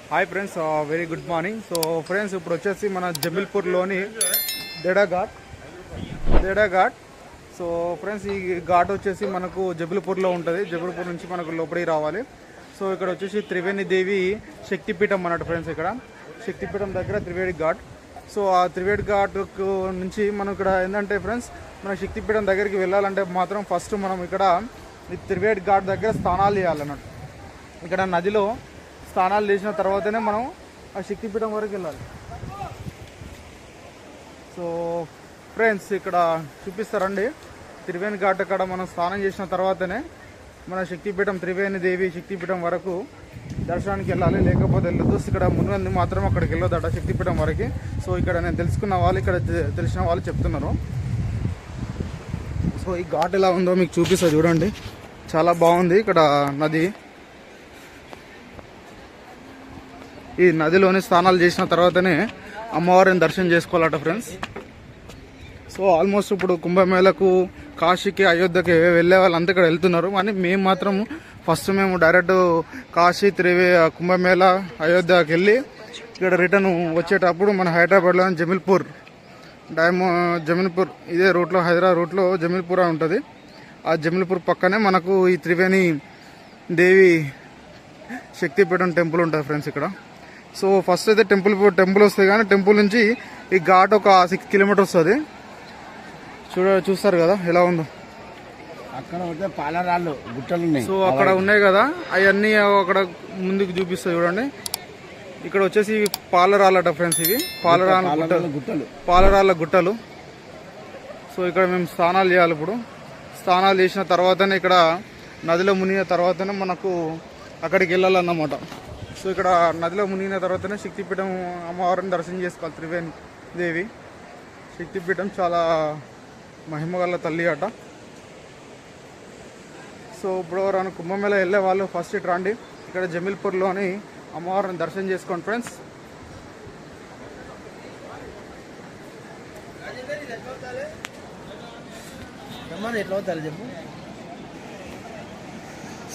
Hi friends, very good morning. So friends, ఇప్పుడు వచ్చేసి మన జబల్పూర్లోని దేడా ఘాట్. సో ఫ్రెండ్స్, ఈ ఘాట్ వచ్చేసి మనకు జబల్పూర్లో ఉంటుంది. జబల్పూర్ నుంచి మనకు లోపలికి రావాలి. సో ఇక్కడ వచ్చేసి త్రివేణి దేవి శక్తిపీఠం అన్నట్టు ఫ్రెండ్స్. ఇక్కడ శక్తిపీఠం దగ్గర త్రివేణి ఘాట్. సో ఆ త్రివేణి ఘాట్ నుంచి మనం ఇక్కడ ఏంటంటే ఫ్రెండ్స్, మన శక్తిపీఠం దగ్గరికి వెళ్ళాలంటే మాత్రం ఫస్ట్ మనం ఇక్కడ ఈ త్రివేణి ఘాట్ దగ్గర స్నానాలు చేయాలన్నట్టు. ఇక్కడ నదిలో స్నానాలు చేసిన తర్వాతనే మనం ఆ శక్తిపీఠం వరకు వెళ్ళాలి. సో ఫ్రెండ్స్, ఇక్కడ చూపిస్తారండి త్రివేణి ఘాట్. అక్కడ మనం స్నానం చేసిన తర్వాతనే మన శక్తిపీఠం త్రివేణి దేవి శక్తిపీఠం వరకు దర్శనానికి వెళ్ళాలి, లేకపోతే వెళ్ళొద్దు. ఇక్కడ ముందు మాత్రం అక్కడికి వెళ్ళొద్దట శక్తిపీఠం వరకు. సో ఇక్కడ నేను తెలుసుకున్న వాళ్ళు, ఇక్కడ తెలిసిన వాళ్ళు చెప్తున్నారు. సో ఈ ఘాట్ ఎలా ఉందో మీకు చూపిస్తా చూడండి. చాలా బాగుంది. ఇక్కడ నది, ఈ నదిలోని స్నానాలు చేసిన తర్వాతనే అమ్మవారిని దర్శనం చేసుకోవాలట ఫ్రెండ్స్. సో ఆల్మోస్ట్ ఇప్పుడు కుంభమేళకు, కాశీకి, అయోధ్యకి వెళ్ళే వాళ్ళంతా ఇక్కడ వెళ్తున్నారు. కానీ మేము మాత్రం ఫస్ట్ మేము డైరెక్ట్ కాశీ, కుంభమేళ, అయోధ్యకి వెళ్ళి ఇక్కడ రిటర్న్ వచ్చేటప్పుడు మన హైదరాబాద్లో జమీల్పూర్ ఇదే రూట్లో, హైదరాబాద్ రూట్లో జమీల్పూర్ ఉంటుంది. ఆ జమీల్పూర్ పక్కనే మనకు ఈ త్రివేణి దేవి శక్తిపీఠం టెంపుల్ ఉంటుంది ఫ్రెండ్స్ ఇక్కడ. సో ఫస్ట్ అయితే టెంపుల్ వస్తుంది, కానీ టెంపుల్ నుంచి ఈ ఘాట్ ఒక 6 కిలోమీటర్స్ వస్తుంది. చూస్తారు కదా ఎలా ఉందో. అక్కడ పాలరాళ్ళు గుట్టలు ఉన్నాయి. సో అక్కడ ఉన్నాయి కదా, అవన్నీ అక్కడ ముందుకు చూపిస్తాయి చూడండి. ఇక్కడ వచ్చేసి పాలరాళ్ళట ఫ్రెండ్స్. ఇవి పాలరాళ్ళ గుట్టలు. సో ఇక్కడ మేము స్నానాలు చేయాలి. ఇప్పుడు స్నానాలు చేసిన తర్వాతనే, ఇక్కడ నదిలో మునిగిన తర్వాతనే మనకు అక్కడికి వెళ్ళాలన్నమాట. సో ఇక్కడ నదిలో మునిగిన తర్వాతనే శక్తిపీఠం అమ్మవారిని దర్శనం చేసుకోవాలి. త్రివేణి దేవి శక్తిపీఠం చాలా మహిమగల తల్లి అట. సో ఇప్పుడు ఎవరైనా కుంభమేళ వెళ్ళే వాళ్ళు ఫస్ట్ ఇటు రండి, ఇక్కడ జమీల్పూర్లోని అమ్మవారిని దర్శనం చేసుకోండి ఫ్రెండ్స్. ఎట్లా అవుతారు చెప్పు.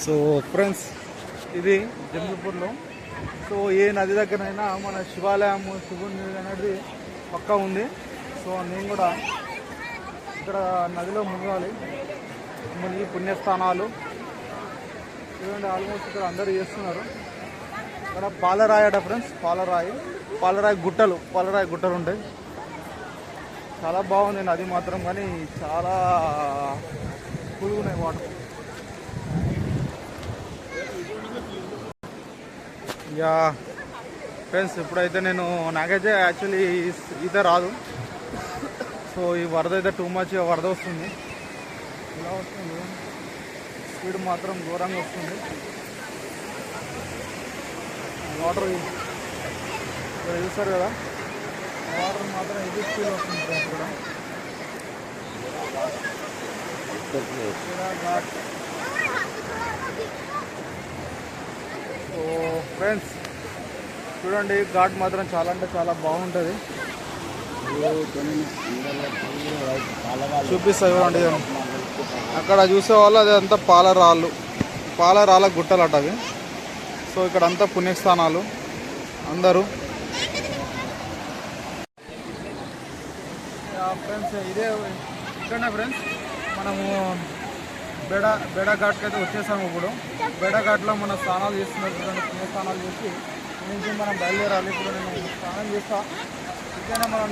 సో ఫ్రెండ్స్, ఇది జమీల్పూర్లో. సో ఏ నది దగ్గరైనా మన శివాలయం, శివుని అనేది పక్కా ఉంది. సో నేను కూడా ఇక్కడ నదిలో మునిగి పుణ్యస్థానాలు చూడండి. ఆల్మోస్ట్ ఇక్కడ అందరూ చేస్తున్నారు. ఇక్కడ పాలరాయి అట ఫ్రెండ్స్. పాలరాయి గుట్టలు ఉంటాయి. చాలా బాగుంది నది మాత్రం, కానీ చాలా పురుగున్నాయి వాటర్. యా ఫ్రెండ్స్, ఇప్పుడైతే నాకైతే యాక్చువల్లీ ఈత రాదు. సో ఈ వరద అయితే టూ మచ్ వరద వస్తుంది. ఇలా వస్తుంది, స్పీడ్ మాత్రం ఘోరంగా వస్తుంది. వాటర్ ఇక్కడ చూస్తారు కదా, వాటర్ మాత్రం ఇది స్పీడ్ వస్తుంది ఫ్రెండ్స్. ఇక్కడ ఘాట్. సో ఫ్రెండ్స్ చూడండి, ఘాట్ మాత్రం చాలా అంటే చాలా బాగుంటుంది. చూపిస్తా చూడండి. అక్కడ చూసే వాళ్ళు అదంతా పాలరాళ్ళ గుట్టలు అట అవి. సో ఇక్కడ అంతా పుణ్యస్థానాలు అందరూ. ఫ్రెండ్స్ ఇదే ఇక్కడనే ఫ్రెండ్స్ మనము బేడా ఘాట్కి అయితే వచ్చేసాము. ఇప్పుడు బేడా ఘాట్లో మనం స్నానాలు చేస్తున్నారు చూడండి. పుణ్యస్నానాలు చేసి నుంచి మనం బయలుదేరాలి. ఇప్పుడు నేను స్నానం చేస్తా. ఇక్కడనే మనం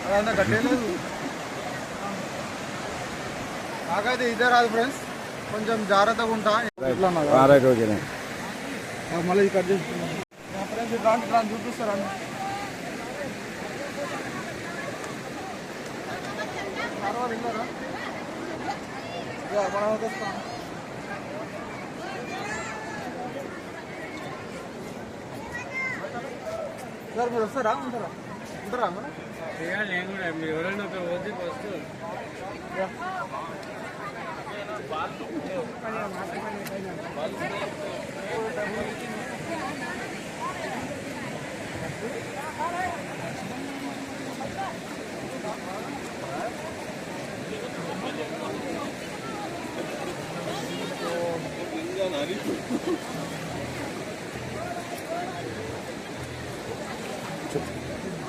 అదంతా కట్టేయలేదు. నాకైతే ఇదే రాదు ఫ్రెండ్స్, కొంచెం జాగ్రత్తగా ఉంటా. మళ్ళీ ఇది కట్ చేసుకున్నాం ఫ్రెండ్స్. ఇట్లా చూపిస్తారండి. సార్ మీరు వస్తారా, ఉంటారా మీరు ఎవరైనా పోతే ఫస్ట్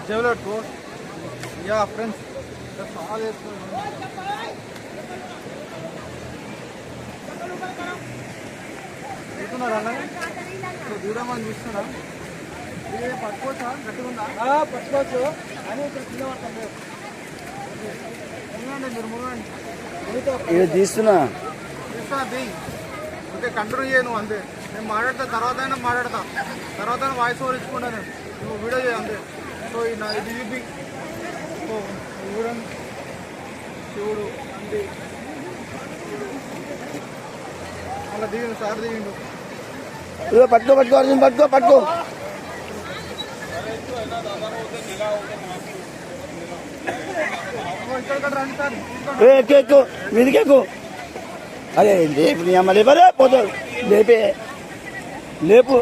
జేబులో పెట్టుకో. యా ఫ్రెండ్స్ చాలా వేసుకున్నాను. చూస్తున్నారా అన్న? దూరం అని చూస్తున్నా. ఇది పట్టుకోవచ్చా? గట్టిగా ఉందా? పట్టుకోవచ్చు అని ఇక్కడ కింద పడతాం. మీరు మురగండి. తీస్తున్నా ఓకే, కంట్రోల్ చేయను అంతే. నేను మాట్లాడతా, తర్వాత అయినా మాట్లాడతా, తర్వాత వాయిస్ ఓవర్ ఇచ్చుకుంటా. నేను నువ్వు వీడియో చేయ అంతే. సో ఇది చూపి. సో చూడండి, శివుడు అంతే. అలా దిగిండు సార్, దిగిండు. పట్టుకో పట్టుకో అర్జున్, పట్టుకో పట్టుకో. ఇక్కడ రండి సార్. ఎక్కు మీదికి ఎక్కు. అరే లేపు నీ అమ్మ లేపరే పోతావు. లేపే లేపు.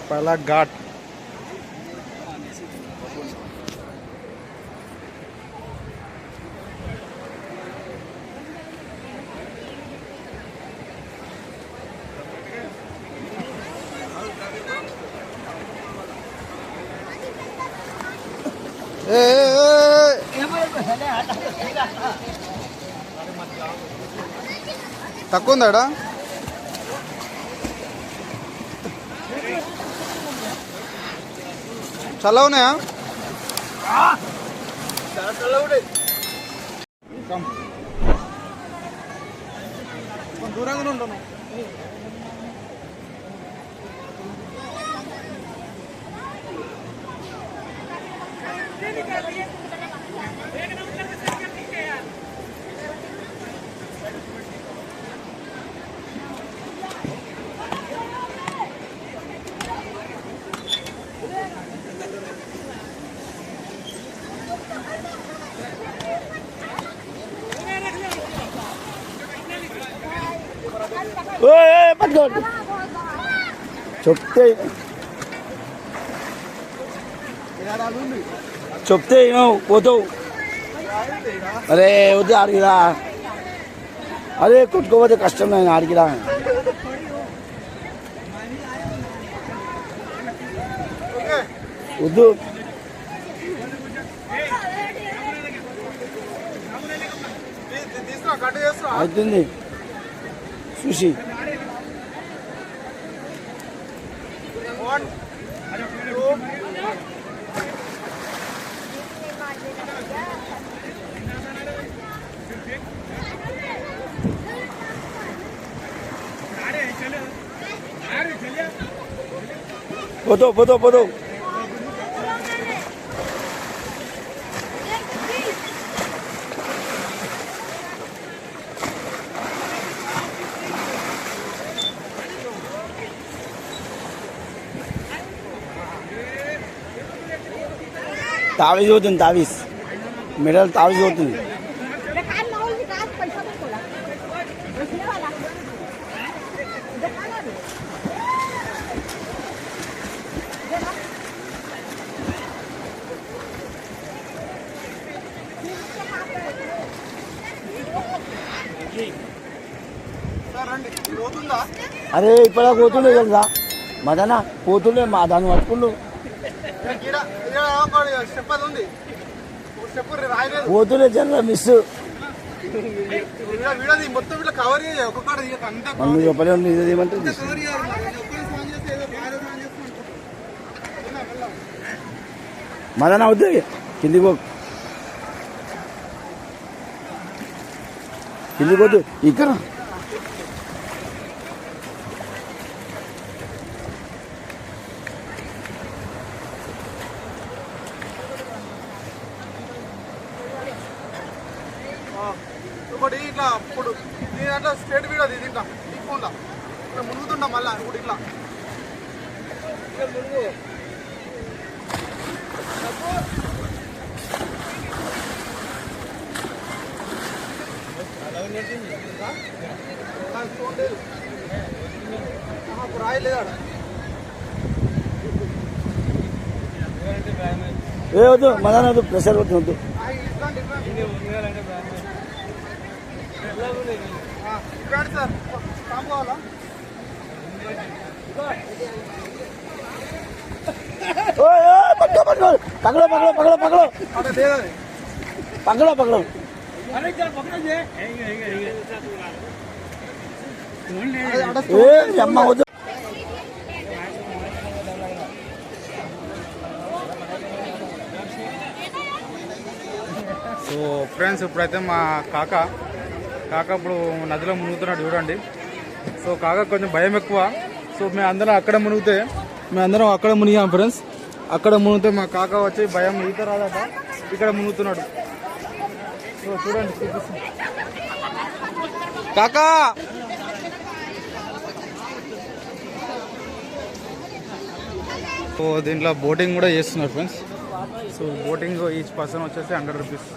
పహలా ఘాట్. తక్కువ ఉందాడా? చల్ల ఉన్నాయా? దూరంగానే ఉంటాను. పట్టుకో. చెప్తే పోతావు. అరే వద్దు ఆడిగిరా. అరే కొట్టుకోపోతే కష్టం నేను ఆడిగిరా. వద్దు. అవుతుంది చూసి. పోతావు పోతావు పోతావు. तावीज होती तावीज मेडल तावीज होती अरे इपड़ा పోతుండే తెలుసా మదన పోతుండే మా దాన్ని పట్టుకుండు పోతుండే జనరల్ మిస్ మొత్తం ఇట్లా కవర్ మమ్మీ చెప్పలే ఉంది ఇదేమంటే మదన అవుతుంది కిందికి పో కిందికి పోతు ఇక్కడ ఇంకోటి ఇట్లా ఇప్పుడు నేను అట్లా స్ట్రేట్ వీడియో అది ఇట్లా ఈ ఫోన్లో ఇట్లా మునుగుతుంటా మళ్ళీ ఇంకోటి ఇట్లా మునుగు రాయలేదా ఏ వద్దు మదన వద్దు ప్రెషర్ వద్దు వద్దు సార్ కావాలా पकड़ो पकड़ो पकड़ो पकड़ो पकड़ो पकड़ो अरे दे दे पकड़ो पकड़ो अरे चल पकड़ो ये ए अम्मा वो సో ఫ్రెండ్స్ ఇప్పుడైతే మా కాక ఇప్పుడు నదిలో మునుగుతున్నాడు చూడండి. సో కాక కొంచెం భయం ఎక్కువ. సో మేము అందరం అక్కడ మునిగాం ఫ్రెండ్స్. అక్కడ మునిగితే మా కాక వచ్చి భయం ఈత రాదట ఇక్కడ మునుగుతున్నాడు. సో చూడండి చూపిస్తాం కాకా. సో దీంట్లో బోటింగ్ కూడా చేస్తున్నారు friends. So boating each person వచ్చేసి 100 రూపీస్.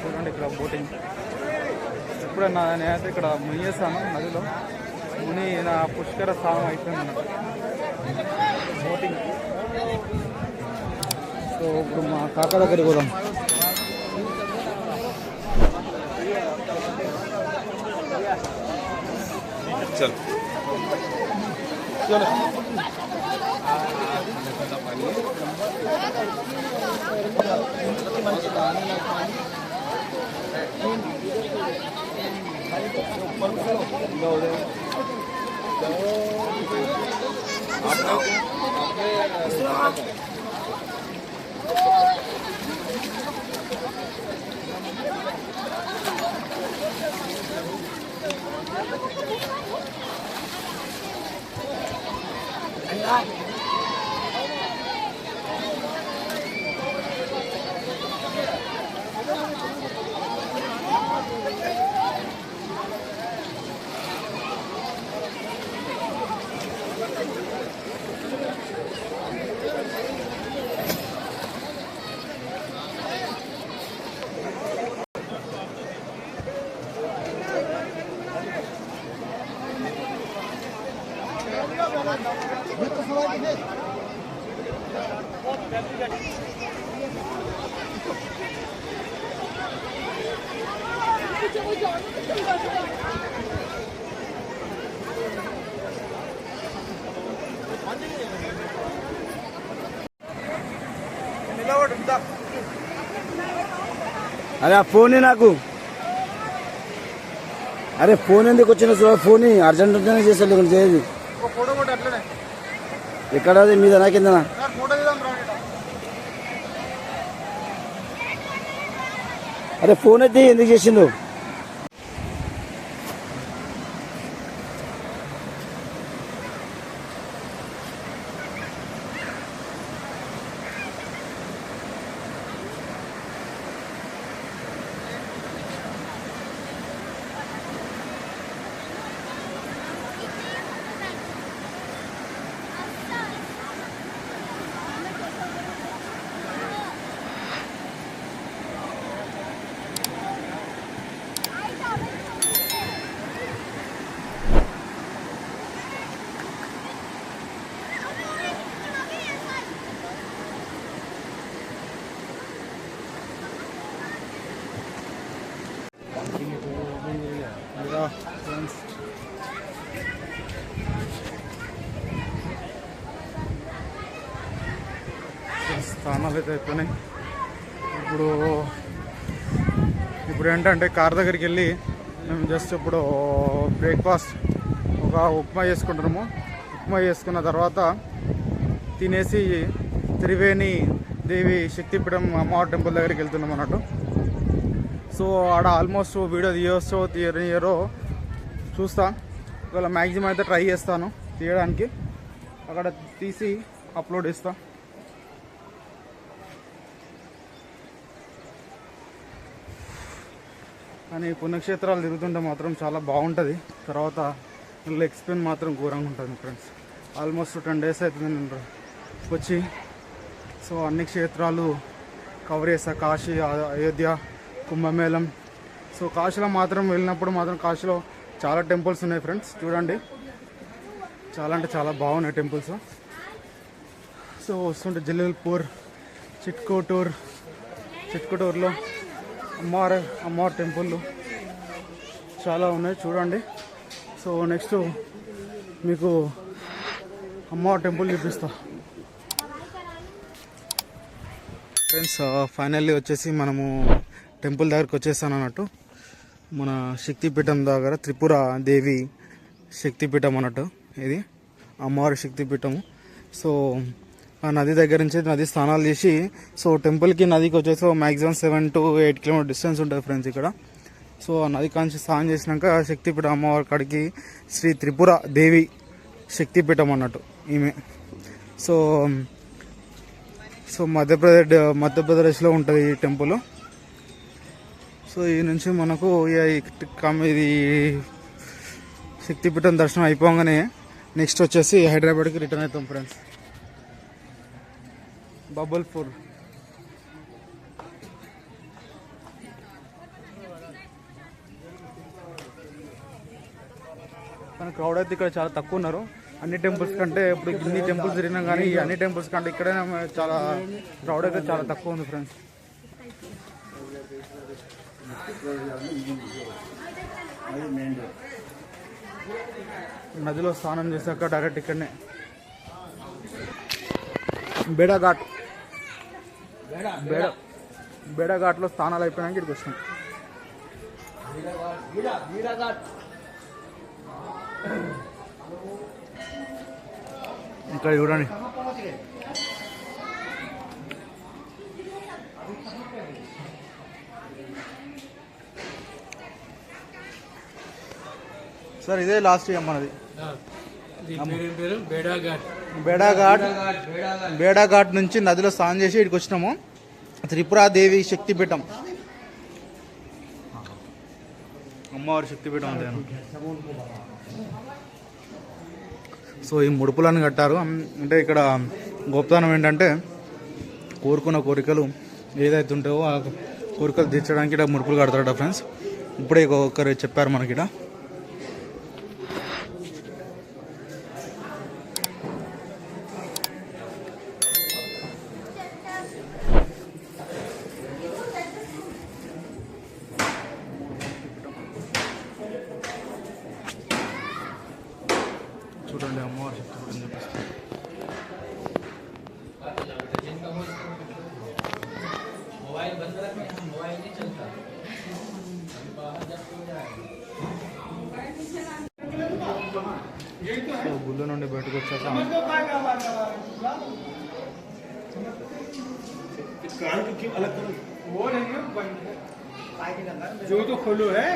చూడండి ఇక్కడ బోటింగ్. ఎప్పుడన్నా నేనైతే ఇక్కడ మునిగేస్తాను నదిలో. ముని నా పుష్కర స్నానం అయిపోయింది అన్నమాట బోటింగ్. సో ఇప్పుడు మా కాక దగ్గరికి పోదాం. చలో చలో अरे फोन నాకు అరే ఫోన్ ఎందుకు వచ్చిన ఫోన్ అర్జెంట్ ఉంటేనే చేసేది చేయదు. ఫోటో కూడా అట్లనే ఎక్కడ అది మీద నా కిందనా ఫోటో తీద్దాం రా. అరే ఫోన్ అయితే ఎందుకు చేసిండు? ఫ్రెండ్స్ స్థానాలు అయితే అయిపోయినాయి. ఇప్పుడు ఏంటంటే కార్ దగ్గరికి వెళ్ళి మేము జస్ట్ ఇప్పుడు బ్రేక్ఫాస్ట్ ఒక ఉప్మా చేసుకుంటున్నాము. ఉప్మా చేసుకున్న తర్వాత తినేసి త్రివేణి దేవి శక్తిపీఠం అమ్మవారి టెంపుల్ దగ్గరికి వెళ్తున్నాం అన్నట్టు. సో ఆడ ఆల్మోస్ట్ వీడియో తీయరో చూస్తా. ఒకవేళ మ్యాక్సిమం అయితే ట్రై చేస్తాను తీయడానికి. అక్కడ తీసి అప్లోడ్ చేస్తా. కానీ పుణ్యక్షేత్రాలు తిరుగుతుంటే మాత్రం చాలా బాగుంటుంది. తర్వాత లెగ్ స్పెయిన్ మాత్రం ఘోరంగా ఉంటుంది ఫ్రెండ్స్. ఆల్మోస్ట్ 10 days అవుతుంది నేను వచ్చి. సో అన్ని క్షేత్రాలు కవర్ చేస్తా. కాశీ, అయోధ్య, కుంభమేళం. సో కాశీలో మాత్రం వెళ్ళినప్పుడు మాత్రం కాశీలో చాలా టెంపుల్స్ ఉన్నాయి ఫ్రెండ్స్. చూడండి చాలా అంటే చాలా బాగున్నాయి టెంపుల్స్. సో వస్తుంటే జల్లల్పూర్, చిట్కోటూర్లో అమ్మవారి టెంపుల్ చాలా ఉన్నాయి చూడండి. సో నెక్స్ట్ మీకు అమ్మవారి టెంపుల్ చూపిస్తా ఫ్రెండ్స్. ఫైనల్లీ వచ్చేసి మనము టెంపుల్ దగ్గరికి వచ్చేసాను అన్నట్టు. మన శక్తిపీఠం దగ్గర త్రిపుర దేవి శక్తిపీఠం అన్నట్టు ఇది అమ్మవారి శక్తిపీఠము. సో ఆ నది దగ్గర నుంచి నది స్నానాలు చేసి సో టెంపుల్కి నదికి వచ్చేసి మ్యాక్సిమం 7 to 8 కిలోమీటర్ డిస్టెన్స్ ఉంటుంది ఫ్రెండ్స్ ఇక్కడ. సో ఆ నది కాంచి స్నానం చేసినాక శక్తిపీఠం అమ్మవారి కాడికి శ్రీ త్రిపుర దేవి శక్తిపీఠం అన్నట్టు ఈమె. సో సో మధ్యప్రదేశ్లో ఉంటుంది ఈ టెంపుల్. సో ఈ నుంచి మనకు ఇది శక్తిపీఠం దర్శనం అయిపోగానే నెక్స్ట్ వచ్చేసి హైదరాబాద్కి రిటర్న్ అవుతాం ఫ్రెండ్స్. బబల్పూర్ కానీ క్రౌడ్ అయితే ఇక్కడ చాలా తక్కువ ఉన్నారు. అన్ని టెంపుల్స్ కంటే ఇప్పుడు ఇన్ని టెంపుల్స్ తిరిగినా కానీ ఈ అన్ని టెంపుల్స్ కంటే ఇక్కడే చాలా క్రౌడ్ అయితే చాలా తక్కువ ఉంది ఫ్రెండ్స్. నదిలో స్నానం చేశాక డైరెక్ట్ ఇక్కడనే బేడాఘాట్లో స్నానాలు అయిపోయినాక ఇక్కడికి వచ్చినాం. ఇక్కడ చూడండి సార్, ఇదే లాస్ట్ ఇయర్ మనది బేడాఘాట్ నుంచి నదిలో స్నానం చేసి ఇక్కడికి వచ్చినాము. త్రిపురాదేవి శక్తిపీఠం అమ్మవారి శక్తిపీఠం అంతే. సో ఈ ముడుపులను కట్టారు. అంటే ఇక్కడ గొప్పతనం ఏంటంటే కోరుకున్న కోరికలు ఏదైతే ఉంటాయో ఆ కోరికలు తీర్చడానికి ఇక్కడ ముడుపులు కడతారట ఫ్రెండ్స్. ఇప్పుడే ఒకరు చెప్పారు మనకి ఇక్కడ. చూడండి అమ్మవారి శక్తిపీఠం చూపిస్తాను. గుళ్ళు నుండి బయటకు వచ్చాక जो तो खोलो है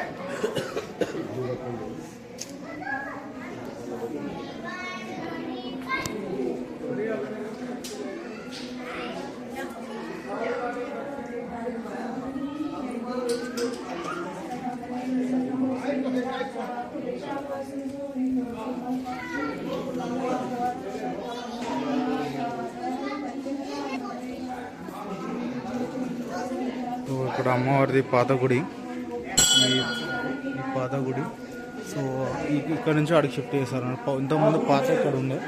ఇక్కడ అమ్మవారిది పాత గుడి. ఈ పాత గుడి. సో ఇక్కడ నుంచి అడిగి షిఫ్ట్ చేశారు. ఇంతకుముందు పాత ఇక్కడ ఉండే.